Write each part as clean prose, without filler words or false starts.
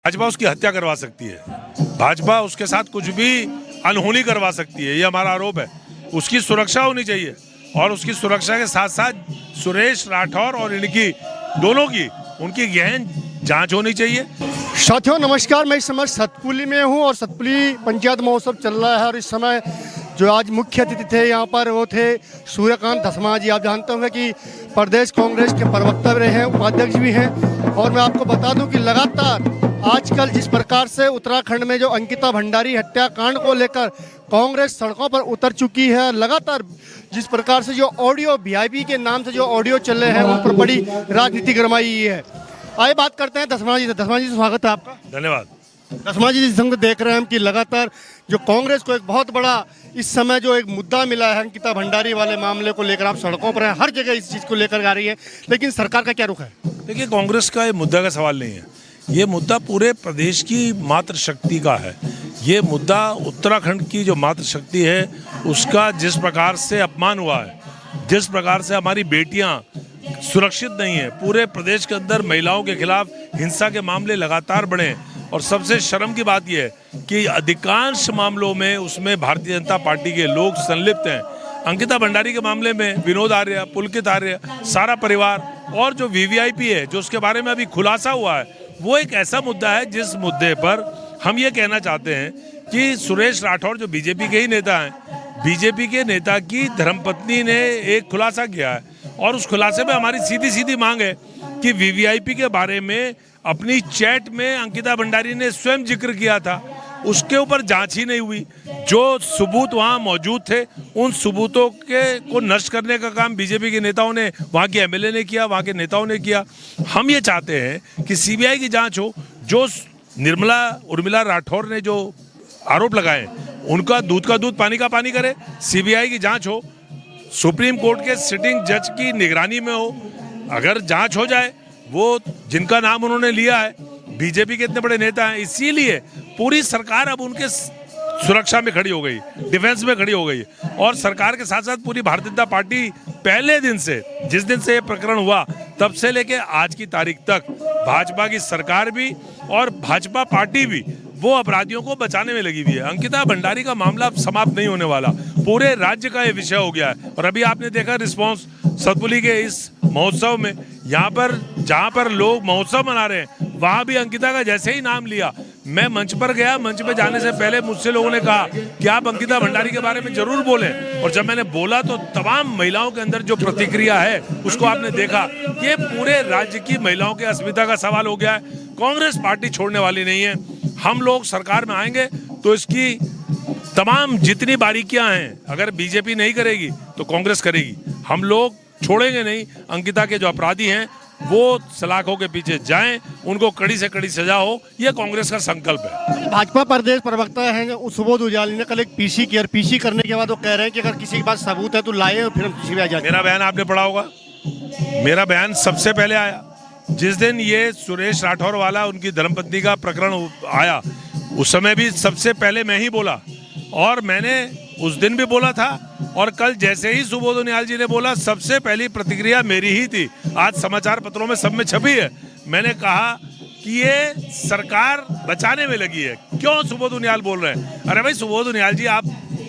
भाजपा उसकी हत्या करवा सकती है। भाजपा उसके साथ कुछ भी अनहोनी करवा सकती है, ये हमारा आरोप है। उसकी सुरक्षा होनी चाहिए और उसकी सुरक्षा के साथ साथ सुरेश राठौर और इनकी दोनों की उनकी गहन जांच होनी चाहिए। साथियों नमस्कार, मैं इस समय सतपुली में हूँ और सतपुली पंचायत महोत्सव चल रहा है और इस समय जो आज मुख्य अतिथि थे यहाँ पर वो थे सूर्यकांत धस्मा जी। आप जानते होंगे कि प्रदेश कांग्रेस के प्रवक्ता भी रहे हैं, उपाध्यक्ष भी हैं। और मैं आपको बता दूं कि लगातार आजकल जिस प्रकार से उत्तराखंड में जो अंकिता भंडारी हत्याकांड को लेकर कांग्रेस सड़कों पर उतर चुकी है, लगातार जिस प्रकार से जो ऑडियो वीआईपी के नाम से जो ऑडियो चल रहे हैं उन पर बड़ी राजनीति गरमाई है। आइए बात करते हैं धस्मा जी से। धस्मा जी स्वागत है आपका। धन्यवाद। धस्मा जी, जिस संग देख रहे हैं हम कि लगातार जो कांग्रेस को एक बहुत बड़ा इस समय जो एक मुद्दा मिला है अंकिता भंडारी वाले मामले को लेकर, आप सड़कों पर हैं, हर जगह इस चीज़ को लेकर आ रही है, लेकिन सरकार का क्या रुख है? देखिए, कांग्रेस का ये मुद्दा का सवाल नहीं है, ये मुद्दा पूरे प्रदेश की मातृशक्ति का है। ये मुद्दा उत्तराखंड की जो मातृशक्ति है उसका जिस प्रकार से अपमान हुआ है, जिस प्रकार से हमारी बेटियां सुरक्षित नहीं है, पूरे प्रदेश के अंदर महिलाओं के खिलाफ हिंसा के मामले लगातार बढ़े हैं। और सबसे शर्म की बात यह है कि अधिकांश मामलों में उसमें भारतीय जनता पार्टी के लोग संलिप्त हैं। अंकिता भंडारी के मामले में विनोद आर्य, पुलकित आर्य, सारा परिवार और जो वीवीआईपी है जो उसके बारे में अभी खुलासा हुआ है, वो एक ऐसा मुद्दा है जिस मुद्दे पर हम ये कहना चाहते हैं कि सुरेश राठौर जो बीजेपी के ही नेता हैं, बीजेपी के नेता की धर्मपत्नी ने एक खुलासा किया है और उस खुलासे में हमारी सीधी सीधी मांग है कि वीवीआईपी के बारे में अपनी चैट में अंकिता भंडारी ने स्वयं जिक्र किया था, उसके ऊपर जांच ही नहीं हुई। जो सबूत वहां मौजूद थे उन सबूतों को नष्ट करने का काम बीजेपी के नेताओं ने, वहां के एमएलए ने किया, वहां के नेताओं ने किया। हम ये चाहते हैं कि सीबीआई की जांच हो। जो उर्मिला राठौर ने जो आरोप लगाए उनका दूध का दूध पानी का पानी करे, सीबीआई की जांच हो, सुप्रीम कोर्ट के सिटिंग जज की निगरानी में हो। अगर जांच हो जाए, वो जिनका नाम उन्होंने लिया है, बीजेपी के इतने बड़े नेता हैं, इसीलिए पूरी सरकार अब उनके सुरक्षा में खड़ी हो गई, डिफेंस में खड़ी हो गई। और सरकार के साथ साथ पूरी भारतीय जनता पार्टी पहले दिन से, जिस दिन से ये प्रकरण हुआ तब से लेके आज की तारीख तक भाजपा की सरकार भी और भाजपा पार्टी भी वो अपराधियों को बचाने में लगी हुई है। अंकिता भंडारी का मामला समाप्त नहीं होने वाला, पूरे राज्य का ये विषय हो गया है। और अभी आपने देखा रिस्पांस सतपुली के इस महोत्सव में, यहाँ पर जहाँ पर लोग महोत्सव मना रहे हैं वहाँ भी अंकिता का जैसे ही नाम लिया, मैं मंच पर गया, मंच पर जाने से पहले मुझसे लोगों ने कहा कि आप अंकिता भंडारी के बारे में जरूर बोलें। और जब मैंने बोला तो तमाम महिलाओं के अंदर जो प्रतिक्रिया है उसको आपने देखा। ये पूरे राज्य की महिलाओं के अस्मिता का सवाल हो गया है। कांग्रेस पार्टी छोड़ने वाली नहीं है। हम लोग सरकार में आएंगे तो इसकी तमाम जितनी बारीकियां हैं, अगर बीजेपी नहीं करेगी तो कांग्रेस करेगी। हम लोग छोड़ेंगे नहीं। अंकिता के जो अपराधी हैं वो सलाखों के पीछे जाएं, उनको कड़ी से कड़ी सजा हो, यह कांग्रेस का संकल्प है। भाजपा प्रदेश प्रवक्ता हैं सुबोध उजाली ने कल एक पीसी किया, पीसी करने के बाद वो कह रहे हैं कि अगर किसी के पास सबूत है तो लाए और फिर हम पीसी में आ जाए। मेरा बयान आपने पढ़ा होगा, मेरा बयान सबसे पहले आया जिस दिन ये सुरेश राठौर वाला उनकी धर्मपत्नी का प्रकरण आया। उस समय भी सबसे पहले मैं ही बोला और मैंने उस दिन भी बोला था और कल जैसे ही सुबोध उनियाल जी ने बोला, सबसे पहली प्रतिक्रिया मेरी ही थी। आज समाचार पत्रों में सब में छपी है। मैंने कहा कि ये सरकार बचाने में लगी है। क्यों सुबोध उनियाल बोल रहे हैं? अरे भाई सुबोध उनियाल जी, आप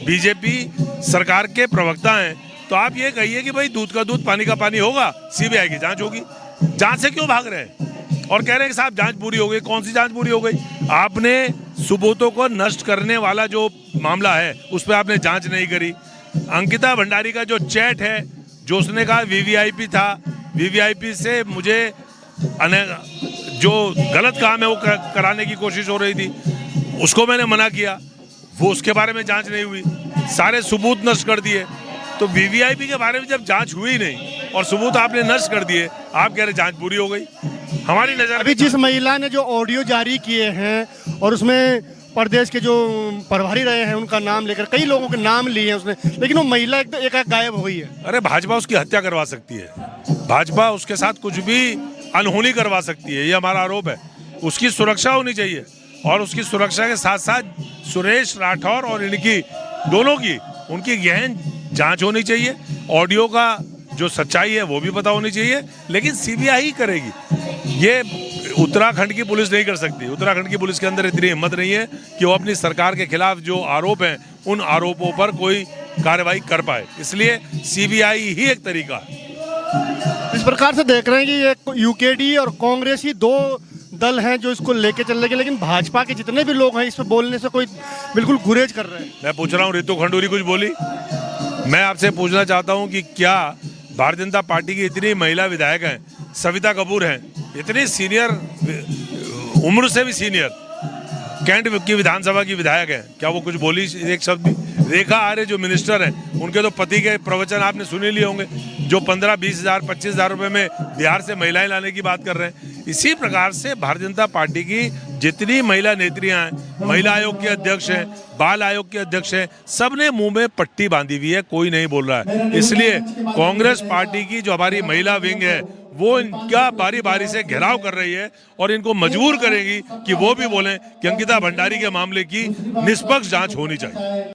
बीजेपी सरकार के प्रवक्ता हैं तो आप ये कहिए कि भाई दूध का दूध पानी का पानी होगा, सीबीआई की जांच होगी। जांच से क्यों भाग रहे हैं और कह रहे हैं कि साहब जांच पूरी हो गई? कौन सी जांच पूरी हो गई? आपने सबूतों को नष्ट करने वाला जो मामला है उस पर आपने जांच नहीं करी। अंकिता भंडारी का जो चैट है, जो उसने कहा वीवीआईपी था, वीवीआईपी से मुझे जो गलत काम है वो कराने की कोशिश हो रही थी, उसको मैंने मना किया, वो उसके बारे में जांच नहीं हुई, सारे सबूत नष्ट कर दिए। तो वीवीआईपी के बारे में जब जांच हुई नहीं और सबूत आपने नष्ट कर दिए, आप कह रहे जांच पूरी हो गई। हमारी नजर अभी जिस महिला ने जो ऑडियो जारी किए हैं और उसमें प्रदेश के जो प्रभारी रहे हैं उनका नाम लेकर कई लोगों के नाम लिए हैं उसने, लेकिन वो महिला एक गायब हो गई है। अरे भाजपा उसकी हत्या करवा सकती है, भाजपा उसके साथ कुछ भी अनहोनी करवा सकती है, ये हमारा आरोप है। उसकी सुरक्षा होनी चाहिए और उसकी सुरक्षा के साथ साथ सुरेश राठौर और इनकी दोनों की उनकी गहन जांच होनी चाहिए। ऑडियो का जो सच्चाई है वो भी पता होनी चाहिए, लेकिन सीबीआई ही करेगी। ये उत्तराखंड की पुलिस नहीं कर सकती। उत्तराखंड की पुलिस के अंदर इतनी हिम्मत नहीं है कि वो अपनी सरकार के खिलाफ जो आरोप हैं उन आरोपों पर कोई कार्रवाई कर पाए, इसलिए सीबीआई ही एक तरीका है। इस प्रकार से देख रहे हैं कि ये यूकेडी और कांग्रेस ही दो दल हैं जो इसको लेके चल रहे हैं, लेकिन भाजपा के जितने भी लोग हैं इस पर बोलने से कोई बिल्कुल गुरेज कर रहे हैं। मैं पूछ रहा हूँ, रितु खंडूरी कुछ बोली? मैं आपसे पूछना चाहता हूँ कि क्या भारतीय जनता पार्टी की इतनी महिला विधायक हैं, सविता कपूर हैं, इतनी सीनियर, उम्र से भी सीनियर कैंट की विधानसभा की विधायक हैं, क्या वो कुछ बोली एक शब्द भी? रेखा आर्य जो मिनिस्टर हैं, उनके तो पति के प्रवचन आपने सुन ही लिए होंगे, जो 15-20 हज़ार 25 हज़ार रुपये में बिहार से महिलाएं लाने की बात कर रहे हैं। इसी प्रकार से भारतीय जनता पार्टी की जितनी महिला नेत्रियां हैं, महिला आयोग के अध्यक्ष हैं, बाल आयोग के अध्यक्ष हैं, सब ने मुंह में पट्टी बांधी हुई है, कोई नहीं बोल रहा है। इसलिए कांग्रेस पार्टी की जो हमारी महिला विंग है वो इनका बारी बारी से घेराव कर रही है और इनको मजबूर करेगी कि वो भी बोलें कि अंकिता भंडारी के मामले की निष्पक्ष जांच होनी चाहिए।